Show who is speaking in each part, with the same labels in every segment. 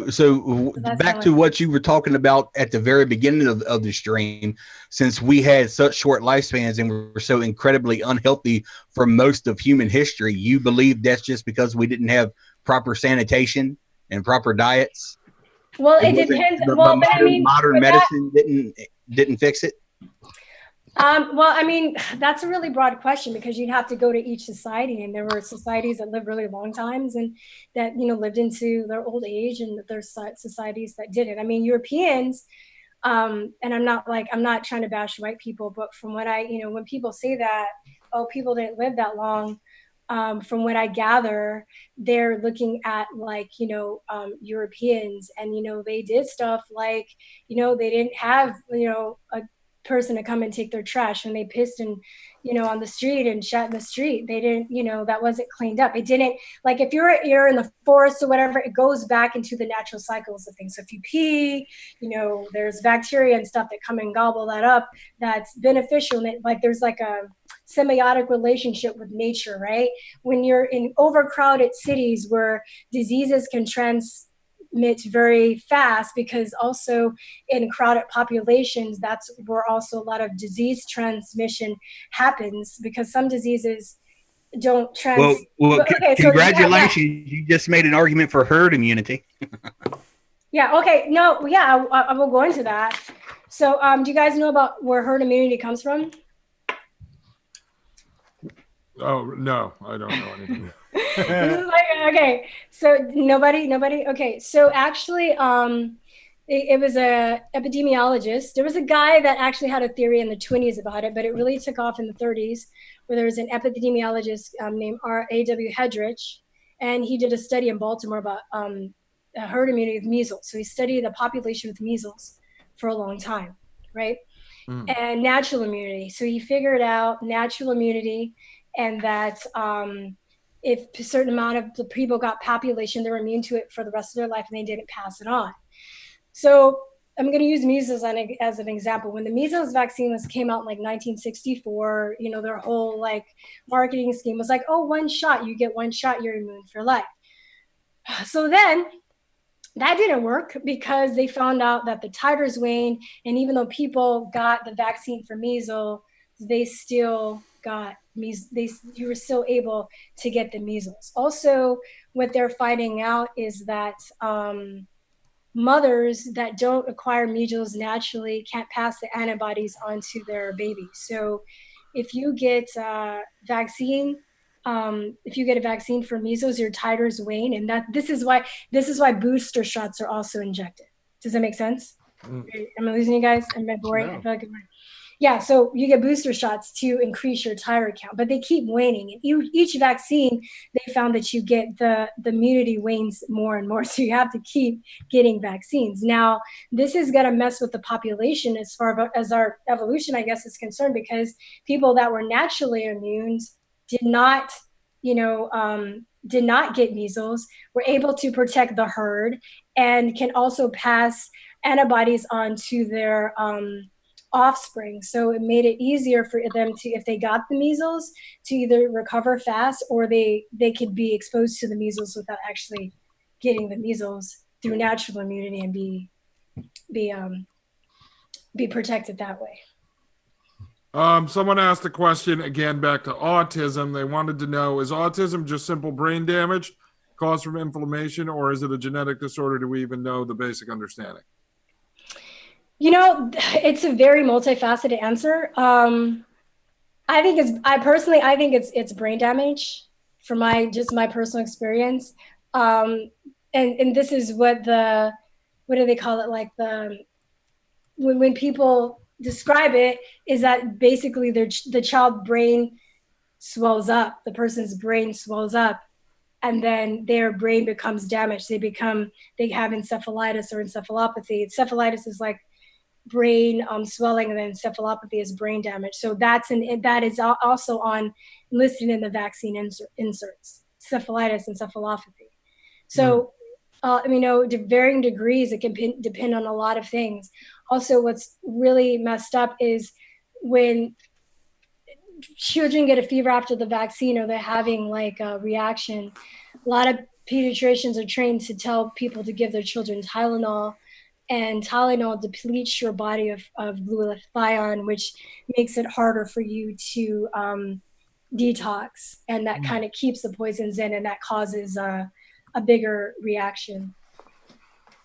Speaker 1: So back to what you were talking about at the very beginning of the stream, since we had such short lifespans and we're so incredibly unhealthy for most of human history, you believe that's just because we didn't have proper sanitation and proper diets?
Speaker 2: Well, it depends.
Speaker 1: Well, modern medicine didn't fix it.
Speaker 2: Well, I mean, that's a really broad question because you'd have to go to each society, and there were societies that lived really long times and that, you know, lived into their old age, and there's societies that didn't. I mean, Europeans, and I'm not trying to bash white people, but from what when people say that, oh, people didn't live that long, from what I gather, they're looking at Europeans, and they did stuff like, they didn't have a person to come and take their trash, and they pissed and on the street and shat in the street. They didn't, that wasn't cleaned up. It didn't, like, if you're in the forest or whatever, it goes back into the natural cycles of things. So if you pee, there's bacteria and stuff that come and gobble that up, that's beneficial. And there's like a symbiotic relationship with nature, right? When you're in overcrowded cities where diseases can transmit very fast, because also in crowded populations, that's where also a lot of disease transmission happens, because some diseases don't
Speaker 1: congratulations. So, you just made an argument for herd immunity.
Speaker 2: I will go into that. So do you guys know about where herd immunity comes from?
Speaker 3: Oh, no, I don't know anything.
Speaker 2: Okay, so nobody. Okay, so actually, it was a epidemiologist. There was a guy that actually had a theory in the 20s about it, but it really took off in the 30s, where there was an epidemiologist named R.A.W. Hedrich, and he did a study in Baltimore about herd immunity of measles. So he studied the population with measles for a long time, right? And natural immunity. So he figured out natural immunity, and that if a certain amount of the people got population, they were immune to it for the rest of their life, and they didn't pass it on. So I'm going to use measles as an example. When the measles vaccine came out in 1964, their whole marketing scheme was oh, one shot, you get one shot, you're immune for life. So then that didn't work, because they found out that the titers waned, and even though people got the vaccine for measles, they still got measles. You were still able to get the measles. Also, what they're finding out is that mothers that don't acquire measles naturally can't pass the antibodies onto their babies. So if you get a vaccine for measles, your titers wane, and this is why booster shots are also injected. Does that make sense? Am I losing you guys? Am I boring? No. I feel like yeah, so you get booster shots to increase your titer count, but they keep waning. And each vaccine, they found that you get the immunity wanes more and more, so you have to keep getting vaccines. Now, this is going to mess with the population as far as our evolution, I guess, is concerned, because people that were naturally immune did not get measles, were able to protect the herd, and can also pass antibodies on to their offspring. So it made it easier for them to, if they got the measles, to either recover fast, or they could be exposed to the measles without actually getting the measles through natural immunity and be protected that way.
Speaker 3: Someone asked a question again back to autism. They wanted to know, is autism just simple brain damage caused from inflammation, or is it a genetic disorder? Do we even know the basic understanding?
Speaker 2: It's a very multifaceted answer. I think it's brain damage from my personal experience. And this is what do they call it? When people describe it, is that basically the child brain swells up, the person's brain swells up, and then their brain becomes damaged. They have encephalitis or encephalopathy. Encephalitis is like brain swelling, and then encephalopathy is brain damage. So that is also listed in the vaccine inserts, encephalitis, encephalopathy. So to varying degrees, it can depend on a lot of things. Also, what's really messed up is when children get a fever after the vaccine, or they're having a reaction. A lot of pediatricians are trained to tell people to give their children Tylenol, and Tylenol depletes your body of glutathione, which makes it harder for you to detox, and that kind of keeps the poisons in, and that causes a bigger reaction.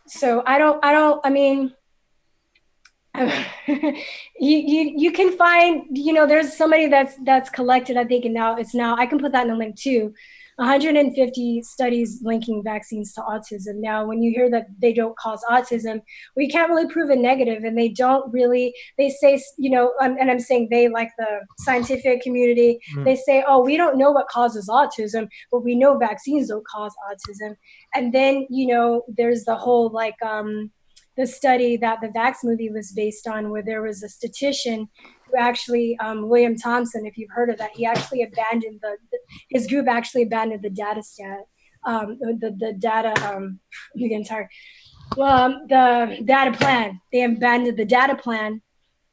Speaker 2: So I mean, you can find, there's somebody that's collected, I think, and now I can put that in a link too, 150 studies linking vaccines to autism. Now, when you hear that they don't cause autism, we can't really prove a negative, and they say, and I'm saying they, like the scientific community, they say, oh, we don't know what causes autism, but we know vaccines don't cause autism. And then, there's the whole, like, the study that the Vax movie was based on, where there was a statistician who actually, William Thompson, if you've heard of that, he actually abandoned his group actually abandoned the data set, the data plan. They abandoned the data plan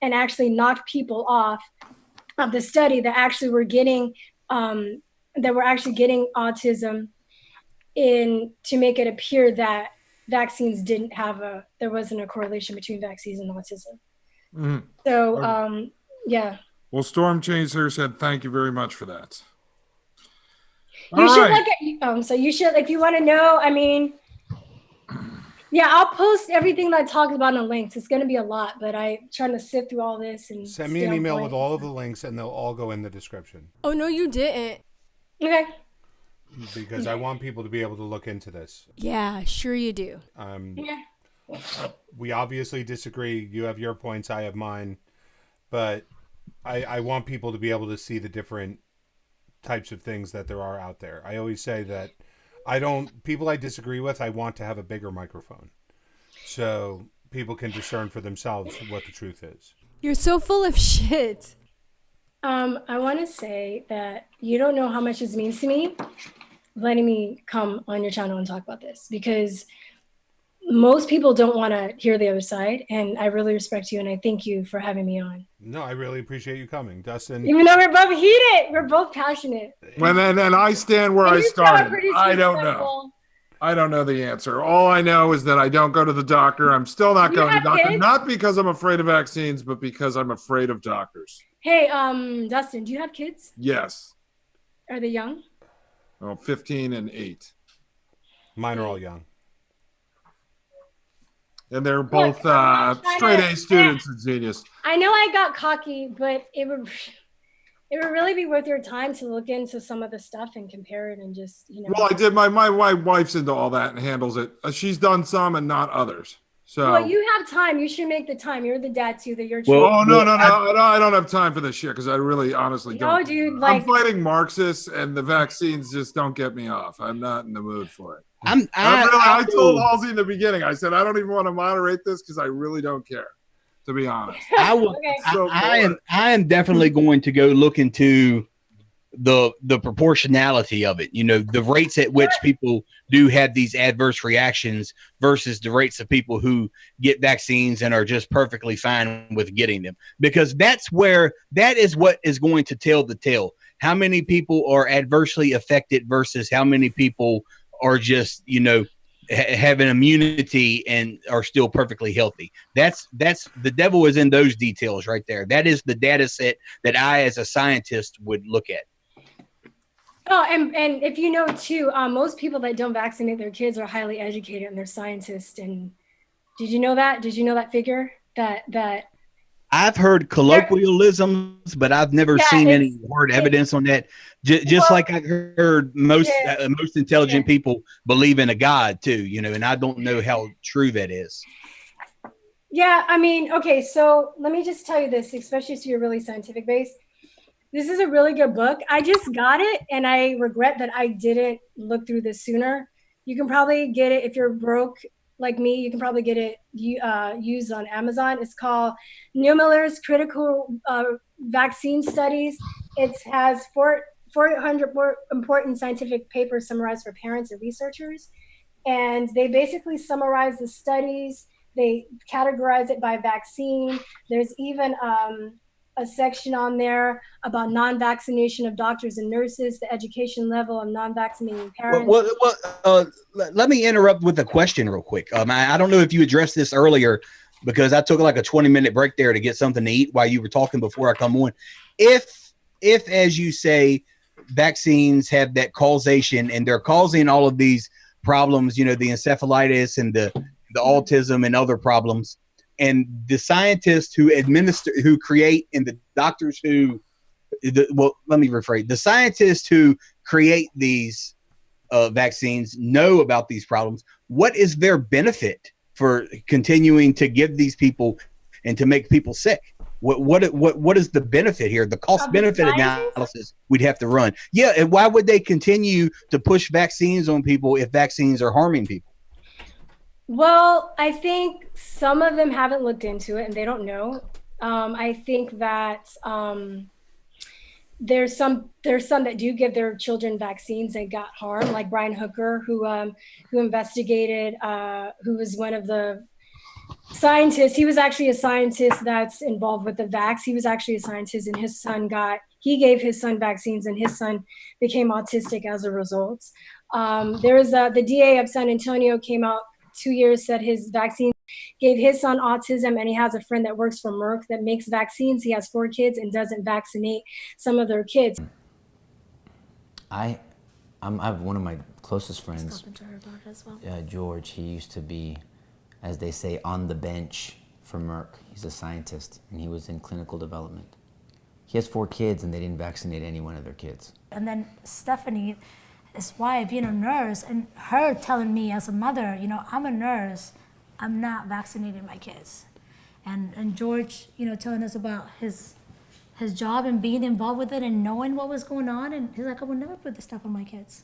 Speaker 2: and actually knocked people off of the study that actually were getting, autism to make it appear that vaccines there wasn't a correlation between vaccines and autism. So, yeah.
Speaker 3: Well, Storm Chaser said, thank you very much for that.
Speaker 2: So you should, if you want to know, I mean, yeah, I'll post everything that I talked about in links. It's going to be a lot, but I'm trying to sift through all this and
Speaker 4: send me an email with all of the links, and they'll all go in the description.
Speaker 5: Oh, no, you didn't.
Speaker 2: Okay.
Speaker 4: Because I want people to be able to look into this.
Speaker 5: Yeah, sure you do.
Speaker 4: We obviously disagree. You have your points, I have mine. But I want people to be able to see the different types of things that there are out there. I always say that people I disagree with, I want to have a bigger microphone, so people can discern for themselves what the truth is.
Speaker 5: You're so full of shit.
Speaker 2: I want to say that you don't know how much this means to me, letting me come on your channel and talk about this, because most people don't want to hear the other side, and I really respect you, and I thank you for having me on.
Speaker 4: No, I really appreciate you coming, Dustin.
Speaker 2: Even though we're both heated, we're both passionate.
Speaker 3: And I stand where I started. I don't know. I don't know the answer. All I know is that I don't go to the doctor. I'm still not going to the doctor, not because I'm afraid of vaccines, but because I'm afraid of doctors.
Speaker 2: Hey, Dustin, do you have kids?
Speaker 3: Yes.
Speaker 2: Are they young?
Speaker 3: Oh, 15 and 8.
Speaker 4: Mine are all young.
Speaker 3: And they're both straight A students at Genius.
Speaker 2: I know I got cocky, but it would really be worth your time to look into some of the stuff and compare it and just,
Speaker 3: Well, I did. My wife's into all that and handles it. She's done some and not others. So.
Speaker 2: Well, you have time. You should make the time. You're the dad too. That you're.
Speaker 3: Well, no. I don't have time for this shit because I really, honestly don't.
Speaker 2: No, dude.
Speaker 3: I'm fighting Marxists, and the vaccines just don't get me off. I'm not in the mood for it. I told Halsey in the beginning. I said I don't even want to moderate this because I really don't care. To be honest,
Speaker 1: I am definitely going to go look into the proportionality of it. The rates at which people do have these adverse reactions versus the rates of people who get vaccines and are just perfectly fine with getting them, because that is what is going to tell the tale. How many people are adversely affected versus how many people are just, have an immunity and are still perfectly healthy. That's the devil is in those details right there. That is the data set that I, as a scientist, would look at.
Speaker 2: Oh, and if you know too, most people that don't vaccinate their kids are highly educated and they're scientists. And did you know that? Did you know that figure? That
Speaker 1: I've heard colloquialisms, but I've never seen any hard evidence on that. Like I've heard most intelligent people believe in a God too, and I don't know how true that is.
Speaker 2: Yeah, I mean, okay, so let me just tell you this, especially so you're really scientific based. This is a really good book. I just got it, and I regret that I didn't look through this sooner. You can probably get it if you're broke like me. You can probably get it used on Amazon. It's called Neumiller's Critical Vaccine Studies. It has 400 more important scientific papers summarized for parents and researchers. And they basically summarize the studies. They categorize it by vaccine. There's even a section on there about non-vaccination of doctors and nurses, the education level of non-vaccinating parents.
Speaker 1: Let me interrupt with a question real quick. I don't know if you addressed this earlier because I took like a 20-minute break there to get something to eat while you were talking before I come on. If as you say, vaccines have that causation and they're causing all of these problems, the encephalitis and the autism and other problems, and the scientists who create, and the doctors let me rephrase, the scientists who create these vaccines know about these problems. What is their benefit for continuing to give these people and to make people sick? What is the benefit here? The cost benefit analysis we'd have to run. Yeah, and why would they continue to push vaccines on people if vaccines are harming people?
Speaker 2: Well, I think some of them haven't looked into it and they don't know. I think that there's some that do give their children vaccines and got harmed, like Brian Hooker, who investigated, who was one of the scientists. He was actually a scientist that's involved with the vax. He was actually a scientist, and he gave his son vaccines, and his son became autistic as a result. The DA of San Antonio came out 2 years, said his vaccine gave his son autism, and he has a friend that works for Merck that makes vaccines. He has 4 kids and doesn't vaccinate some of their kids.
Speaker 6: I have one of my closest friends, George. He used to be, as they say, on the bench for Merck. He's a scientist, and he was in clinical development. He has 4 kids, and they didn't vaccinate any one of their kids.
Speaker 7: And then Stephanie, his wife, being a nurse, and her telling me as a mother, I'm a nurse, I'm not vaccinating my kids. And George, telling us about his job and being involved with it and knowing what was going on, and he's like, I would never put this stuff on my kids.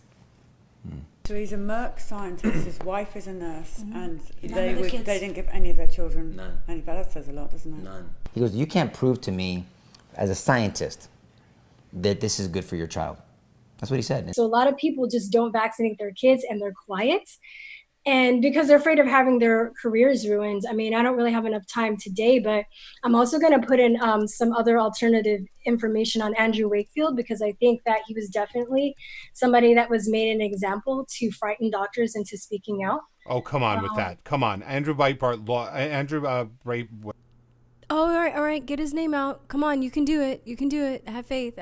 Speaker 8: So he's a Merck scientist, his wife is a nurse, and they didn't give any of their children any. That says a lot, doesn't it?
Speaker 6: None. He goes, you can't prove to me, as a scientist, that this is good for your child. That's what he said.
Speaker 2: So a lot of people just don't vaccinate their kids, and they're quiet. And because they're afraid of having their careers ruined. I mean, I don't really have enough time today, but I'm also going to put in some other alternative information on Andrew Wakefield, because I think that he was definitely somebody that was made an example to frighten doctors into speaking out.
Speaker 4: Oh, come on with that. Come on. Andrew Breitbart,
Speaker 5: Oh, all right. Get his name out. Come on. You can do it. You can do it. I have faith.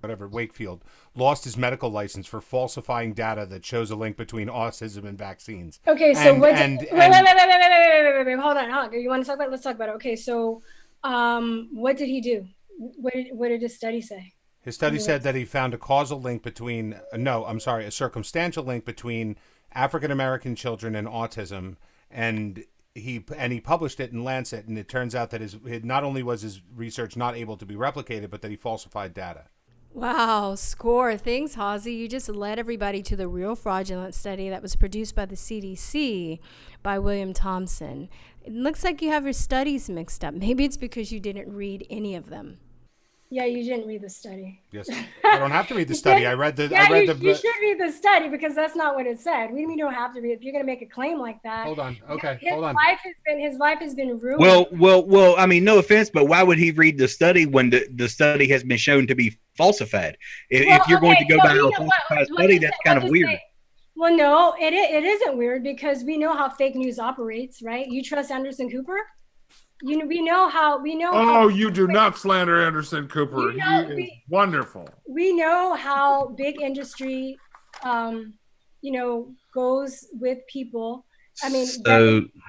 Speaker 4: whatever, Wakefield, lost his medical license for falsifying data that shows a link between autism and vaccines.
Speaker 2: Okay, so wait, hold on. You want to talk about it? Let's talk about it. Okay, so what did he do? What did his study say?
Speaker 4: His study said that he found a causal link between, a circumstantial link between African American children and autism, and he published it in Lancet, and it turns out that not only was his research not able to be replicated, but that he falsified data.
Speaker 5: Wow, score. Thanks, Halsey. You just led everybody to the real fraudulent study that was produced by the CDC by William Thompson. It looks like you have your studies mixed up. Maybe it's because you didn't read any of them.
Speaker 2: Yeah, you didn't read the study.
Speaker 4: Yes, I don't have to read the study. I read the.
Speaker 2: You should read the study because that's not what it said. We don't have to read. If you're going to make a claim like that.
Speaker 4: Hold on. Okay,
Speaker 2: hold on. His life has been ruined.
Speaker 1: Well. I mean, no offense, but why would he read the study when the study has been shown to be falsified? If you're going to go by a falsified study, that's kind of weird.
Speaker 2: Well, no, it isn't weird because we know how fake news operates, right? You trust Anderson Cooper? We know how.
Speaker 3: Oh, you do not slander Anderson Cooper. He is wonderful.
Speaker 2: We know how big industry, goes with people. I mean,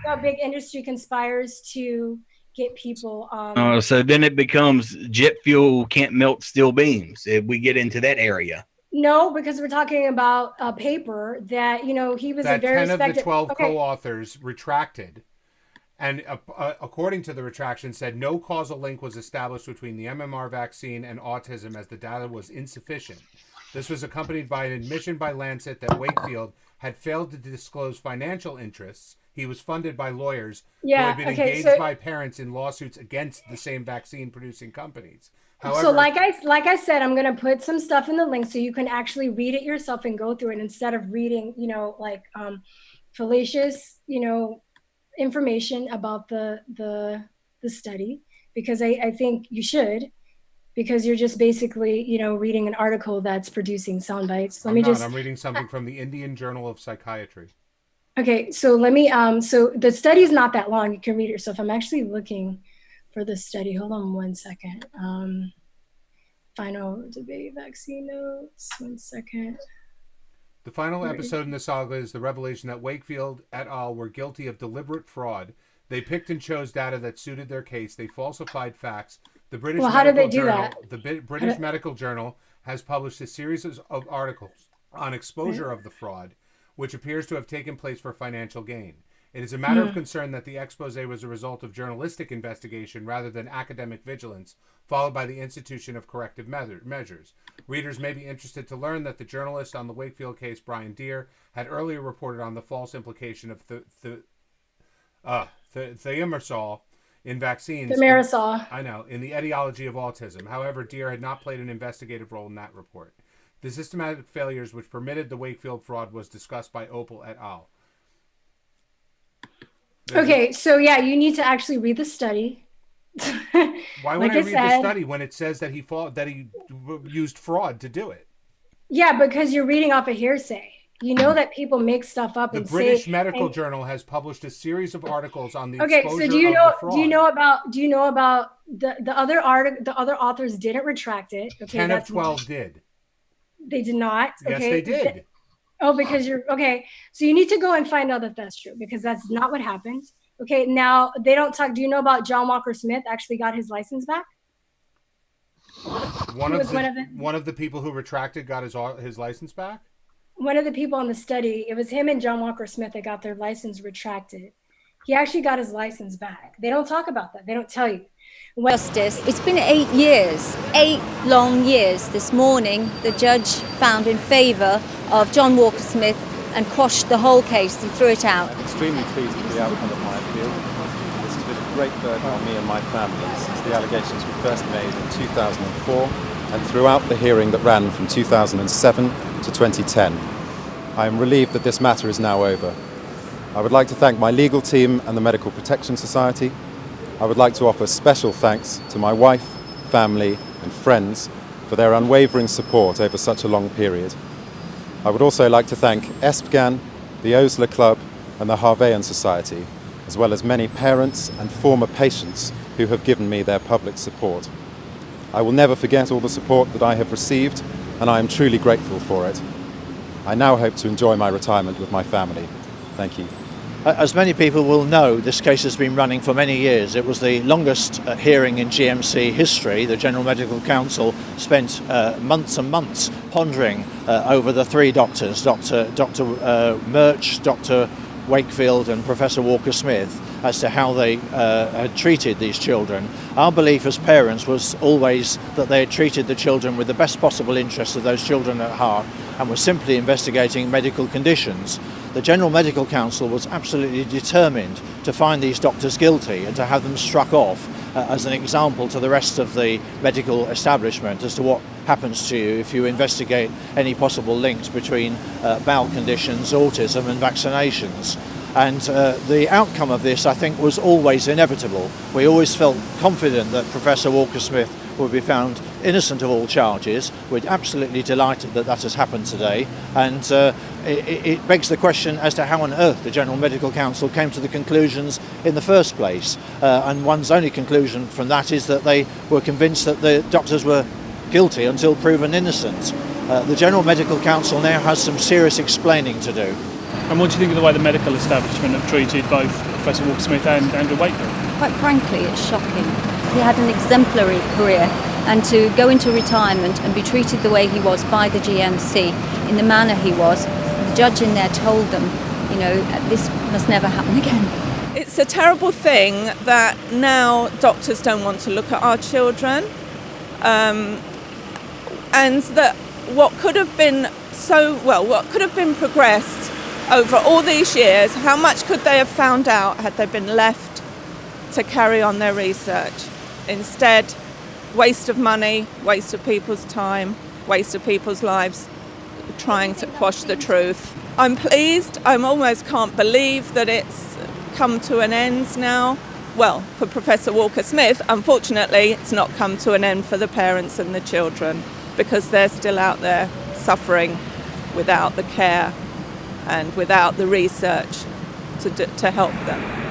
Speaker 2: how big industry conspires to get people.
Speaker 1: So then it becomes jet fuel can't melt steel beams if we get into that area.
Speaker 2: No, because we're talking about a paper that he was a very
Speaker 4: 10
Speaker 2: respected.
Speaker 4: of the 12 co-authors retracted. And according to the retraction, said no causal link was established between the MMR vaccine and autism as the data was insufficient. This was accompanied by an admission by Lancet that Wakefield had failed to disclose financial interests. He was funded by lawyers who had been engaged by parents in lawsuits against the same vaccine-producing companies. However,
Speaker 2: so like I said, I'm going to put some stuff in the link so you can actually read it yourself and go through it instead of reading, fallacious, information about the study. because I think you should, because you're just basically, you know, reading an article that's producing sound bites.
Speaker 4: I'm reading something from the Indian Journal of Psychiatry.
Speaker 2: Okay, so let me, so the study's not that long. You can read it yourself. I'm actually looking for the study. Hold on one second. Final debate vaccine notes. 1 second.
Speaker 4: The final episode in the saga is the revelation that Wakefield et al. Were guilty of deliberate fraud. They picked and chose data that suited their case. They falsified facts. The British Medical Journal has published a series of articles on exposure of the fraud, which appears to have taken place for financial gain. It is a matter of concern that the expose was a result of journalistic investigation rather than academic vigilance, followed by the institution of corrective measures. Readers may be interested to learn that the journalist on the Wakefield case, Brian Deere, had earlier reported on the false implication of thimerosal in vaccines. In the etiology of autism. However, Deere had not played an investigative role in that report. The systematic failures which permitted the Wakefield fraud was discussed by Opal et al.
Speaker 2: Okay, so yeah, you need to actually read the study.
Speaker 4: Why would I read the study when it says that he used fraud to do it?
Speaker 2: Yeah, because you're reading off a hearsay. You know that people make stuff up.
Speaker 4: The British Medical Journal has published a series of articles on the exposure of the fraud.
Speaker 2: Do you know about the other authors didn't retract it? Okay,
Speaker 4: 10 of 12 did.
Speaker 2: They did not.
Speaker 4: Yes, they did.
Speaker 2: Oh, because you're okay. So you need to go and find out that that's true, because that's not what happened. Okay, now they don't talk. Do you know about John Walker Smith actually got his license back?
Speaker 4: One of the people who retracted got his license back?
Speaker 2: One of the people on the study, it was him and John Walker Smith that got their license retracted. He actually got his license back. They don't talk about that. They don't tell you.
Speaker 9: Justice. It's been 8 years, 8 long years. This morning, the judge found in favour of John Walker Smith and quashed the whole case and threw it out.
Speaker 10: I'm extremely pleased with the outcome of my appeal. This has been a great burden on me and my family since the allegations were first made in 2004 and throughout the hearing that ran from 2007 to 2010. I am relieved that this matter is now over. I would like to thank my legal team and the Medical Protection Society. I would like to offer special thanks to my wife, family and friends for their unwavering support over such a long period. I would also like to thank ESPGAN, the Osler Club and the Harveyan Society, as well as many parents and former patients who have given me their public support. I will never forget all the support that I have received, and I am truly grateful for it. I now hope to enjoy my retirement with my family. Thank you.
Speaker 11: As many people will know, this case has been running for many years. It was the longest hearing in GMC history. The General Medical Council spent months and months pondering over the three doctors, Dr. Murch, Dr. Wakefield and Professor Walker Smith, as to how they had treated these children. Our belief as parents was always that they had treated the children with the best possible interests of those children at heart and were simply investigating medical conditions. The General Medical Council was absolutely determined to find these doctors guilty and to have them struck off as an example to the rest of the medical establishment as to what happens to you if you investigate any possible links between bowel conditions, autism and vaccinations. And the outcome of this, I think, was always inevitable. We always felt confident that Professor Walker Smith would be found innocent of all charges. We're absolutely delighted that that has happened today, and it begs the question as to how on earth the General Medical Council came to the conclusions in the first place, and one's only conclusion from that is that they were convinced that the doctors were guilty until proven innocent. The General Medical Council now has some serious explaining to do.
Speaker 12: And what do you think of the way the medical establishment have treated both Professor Walker Smith and Andrew Wakefield?
Speaker 9: Quite frankly, it's shocking. He had an exemplary career, and to go into retirement and be treated the way he was by the GMC in the manner he was, the judge in there told them, you know, this must never happen again.
Speaker 13: It's a terrible thing that now doctors don't want to look at our children, and that what could have been progressed over all these years, how much could they have found out had they been left to carry on their research? Instead, waste of money, waste of people's time, waste of people's lives trying to quash the truth. I'm pleased. I almost can't believe that it's come to an end now. well, for Professor Walker-Smith, unfortunately, it's not come to an end for the parents and the children, because they're still out there suffering without the care and without the research to help them.